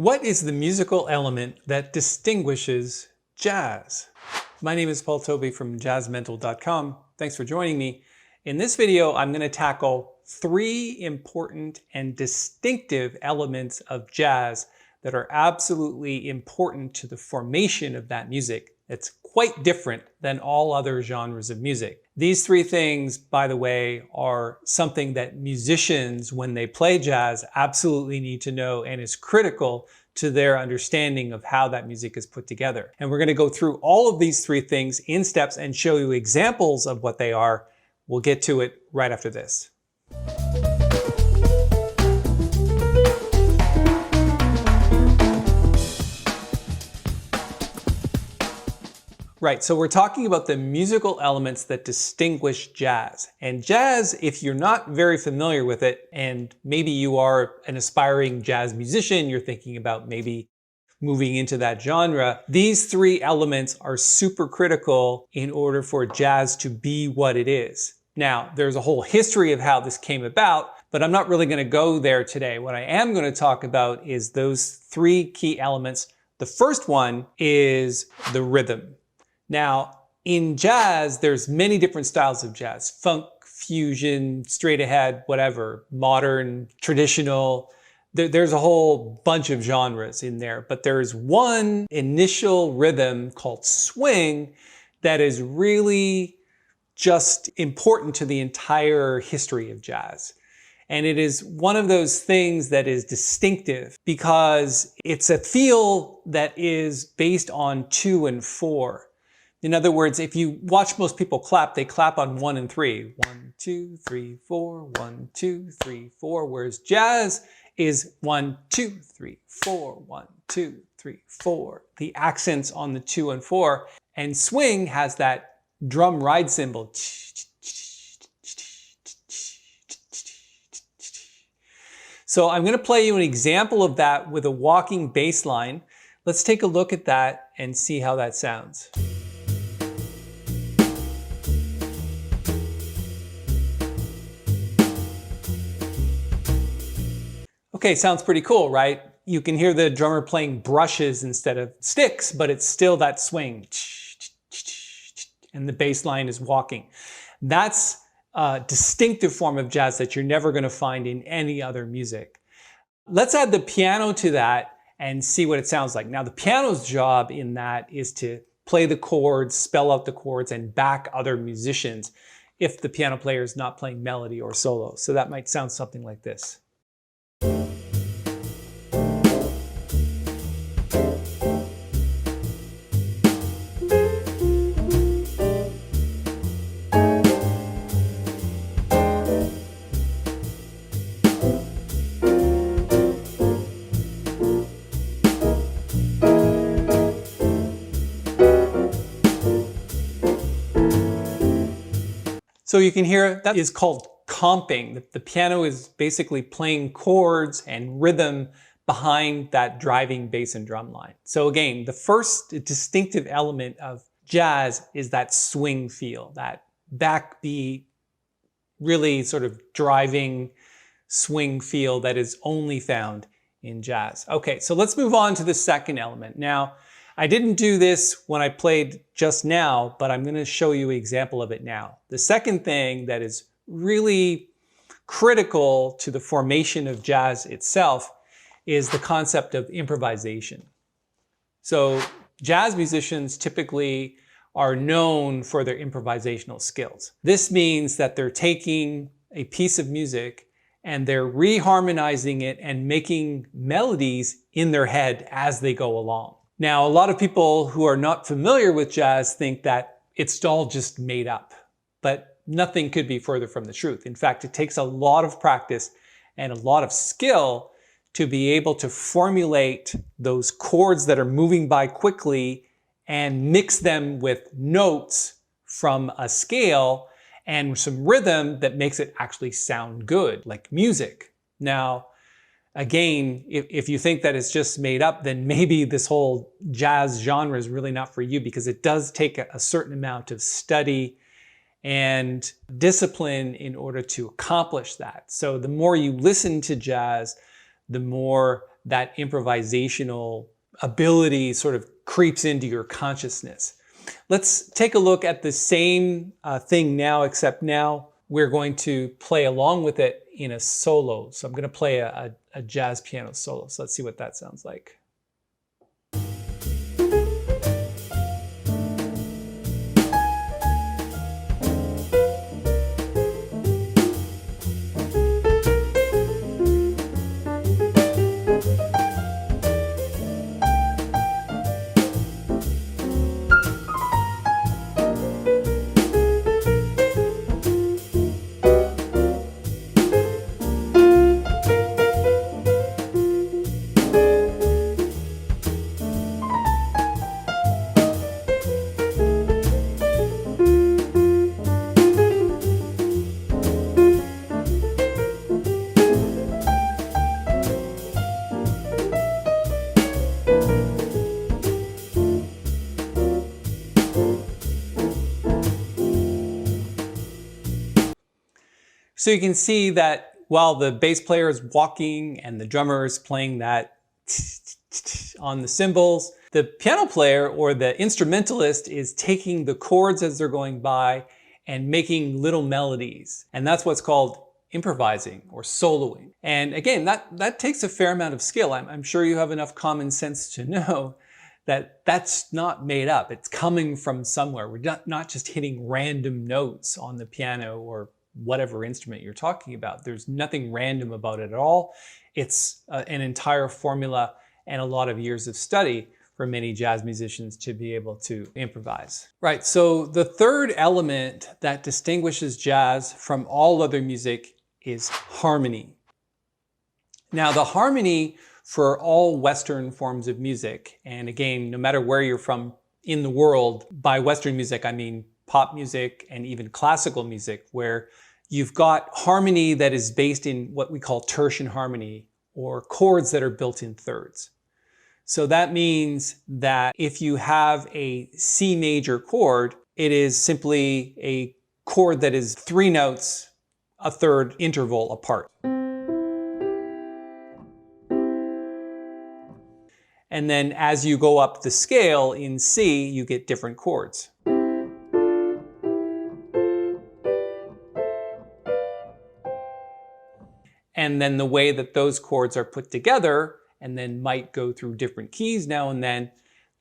What is the musical element that distinguishes jazz? My name is Paul Tobey from jazzmental.com. Thanks for joining me. In this video, I'm going to tackle 3 important and distinctive elements of jazz that are absolutely important to the formation of that music. It's quite different than all other genres of music. These 3 things, by the way, are something that musicians, when they play jazz, absolutely need to know and is critical to their understanding of how that music is put together. And we're going to go through all of these 3 things in steps and show you examples of what they are. We'll get to it right after this. Right, so we're talking about the musical elements that distinguish jazz. And jazz, if you're not very familiar with it, and maybe you are an aspiring jazz musician, you're thinking about maybe moving into that genre, these 3 elements are super critical in order for jazz to be what it is. Now, there's a whole history of how this came about, but I'm not really going to go there today. What I am going to talk about is those 3 key elements. The first one is the rhythm. Now, in jazz, there's many different styles of jazz: funk, fusion, straight ahead, whatever, modern, traditional. There's a whole bunch of genres in there, but there's one initial rhythm called swing that is really just important to the entire history of jazz. And it is one of those things that is distinctive because it's a feel that is based on 2 and 4. In other words, if you watch most people clap, they clap on 1 and 3. 1, 2, 3, 4, 1, 2, 3, 4. Whereas jazz is 1, 2, 3, 4, 1, 2, 3, 4. The accents on the 2 and 4. And swing has that drum ride cymbal. So I'm going to play you an example of that with a walking bass line. Let's take a look at that and see how that sounds. Okay, sounds pretty cool, right? You can hear the drummer playing brushes instead of sticks, but it's still that swing. And the bass line is walking. That's a distinctive form of jazz that you're never going to find in any other music. Let's add the piano to that and see what it sounds like. Now, the piano's job in that is to play the chords, spell out the chords, and back other musicians if the piano player is not playing melody or solo. So that might sound something like this. So you can hear that is called comping. The piano is basically playing chords and rhythm behind that driving bass and drum line. So again, the first distinctive element of jazz is that swing feel, that backbeat, really sort of driving swing feel that is only found in jazz. Okay, so let's move on to the second element. Now, I didn't do this when I played just now, but I'm going to show you an example of it now. The second thing that is really critical to the formation of jazz itself is the concept of improvisation. So jazz musicians typically are known for their improvisational skills. This means that they're taking a piece of music and they're reharmonizing it and making melodies in their head as they go along. Now, a lot of people who are not familiar with jazz think that it's all just made up, but nothing could be further from the truth. In fact, it takes a lot of practice and a lot of skill to be able to formulate those chords that are moving by quickly and mix them with notes from a scale and some rhythm that makes it actually sound good, like music. Now, again, if you think that it's just made up, then maybe this whole jazz genre is really not for you, because it does take a certain amount of study and discipline in order to accomplish that. So the more you listen to jazz, the more that improvisational ability sort of creeps into your consciousness. Let's take a look at the same thing now, except now we're going to play along with it in a solo. So I'm going to play a jazz piano solo. So let's see what that sounds like. So you can see that while the bass player is walking and the drummer is playing that on the cymbals, the piano player or the instrumentalist is taking the chords as they're going by and making little melodies. And that's what's called improvising or soloing. And again, that takes a fair amount of skill. I'm sure you have enough common sense to know that that's not made up. It's coming from somewhere. We're not just hitting random notes on the piano or whatever instrument you're talking about. There's nothing random about it at all. It's an entire formula and a lot of years of study for many jazz musicians to be able to improvise. Right, so the third element that distinguishes jazz from all other music is harmony. Now, the harmony for all Western forms of music, and again, no matter where you're from in the world, by Western music, I mean pop music and even classical music, where you've got harmony that is based in what we call tertian harmony, or chords that are built in thirds. So that means that if you have a C major chord, it is simply a chord that is 3 notes, a third interval apart. And then as you go up the scale in C, you get different chords. And then the way that those chords are put together and then might go through different keys now and then,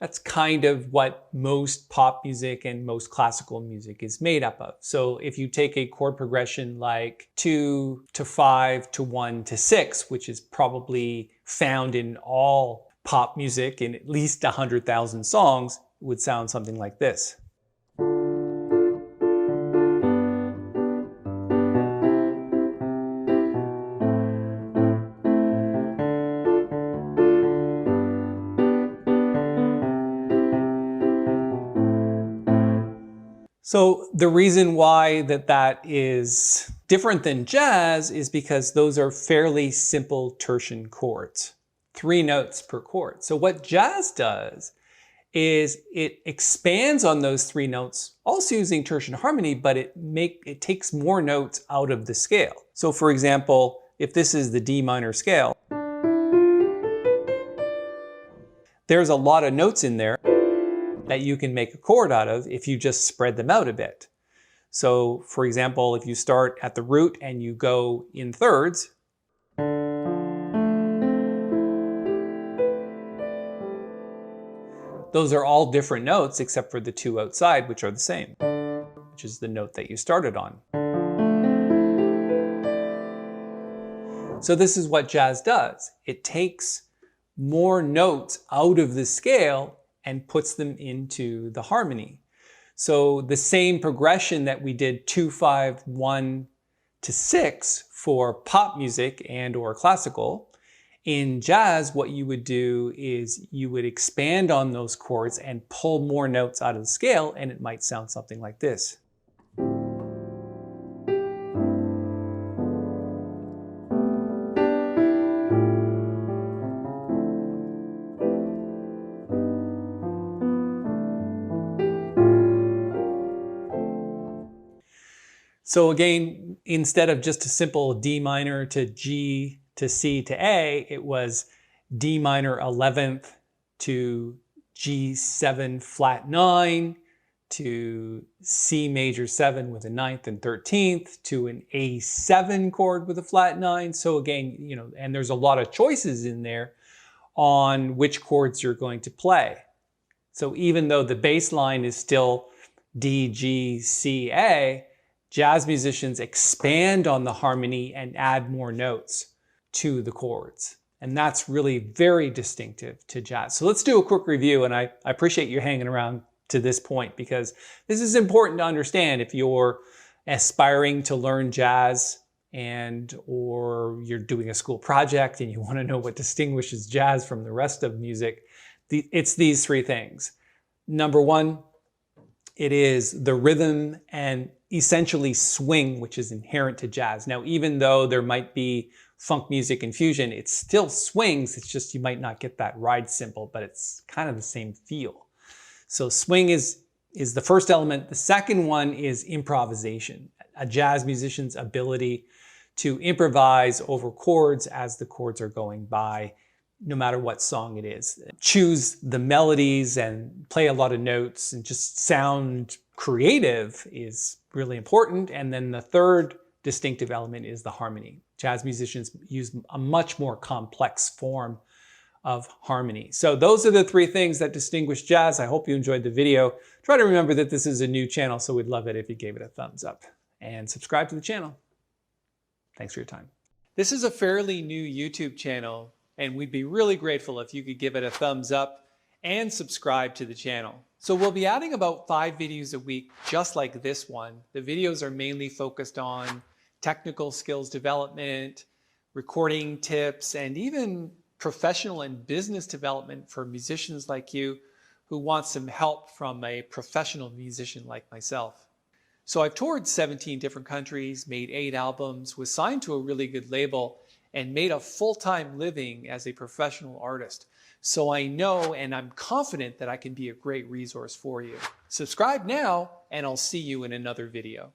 that's kind of what most pop music and most classical music is made up of. So if you take a chord progression like 2 to 5 to 1 to 6, which is probably found in all pop music in at least 100,000 songs, it would sound something like this. So the reason why that is different than jazz is because those are fairly simple tertian chords, 3 notes per chord. So what jazz does is it expands on those 3 notes, also using tertian harmony, but it takes more notes out of the scale. So for example, if this is the D minor scale, there's a lot of notes in there that you can make a chord out of if you just spread them out a bit. So for example, if you start at the root and you go in thirds, those are all different notes except for the 2 outside, which are the same, which is the note that you started on. So this is what jazz does. It takes more notes out of the scale and puts them into the harmony. So the same progression that we did 2, 5, 1 to 6 for pop music and or classical, in jazz what you would do is you would expand on those chords and pull more notes out of the scale, and it might sound something like this. So again, instead of just a simple D minor to G to C to A, it was D minor 11th to G7 flat 9 to C major 7 with a 9th and 13th to an A7 chord with a flat 9. So again, you know, and there's a lot of choices in there on which chords you're going to play. So even though the bass line is still D, G, C, A, jazz musicians expand on the harmony and add more notes to the chords. And that's really very distinctive to jazz. So let's do a quick review, and I appreciate you hanging around to this point because this is important to understand if you're aspiring to learn jazz or you're doing a school project and you want to know what distinguishes jazz from the rest of music. It's these three things. Number one, it is the rhythm and essentially swing, which is inherent to jazz. Now, even though there might be funk music infusion, it still swings. It's just you might not get that ride cymbal, but it's kind of the same feel. So swing is the first element. The second one is improvisation, a jazz musician's ability to improvise over chords as the chords are going by, no matter what song it is. Choose the melodies and play a lot of notes and just sound creative is really important. And then the third distinctive element is the harmony. Jazz musicians use a much more complex form of harmony. So those are the three things that distinguish jazz. I hope you enjoyed the video. Try to remember that this is a new channel, so we'd love it if you gave it a thumbs up and subscribe to the channel. Thanks for your time. This is a fairly new YouTube channel, and we'd be really grateful if you could give it a thumbs up and subscribe to the channel. So we'll be adding about 5 videos a week, just like this one. The videos are mainly focused on technical skills development, recording tips, and even professional and business development for musicians like you who want some help from a professional musician like myself. So I've toured 17 different countries, made 8 albums, was signed to a really good label, and made a full-time living as a professional artist. So I know and I'm confident that I can be a great resource for you. Subscribe now, and I'll see you in another video.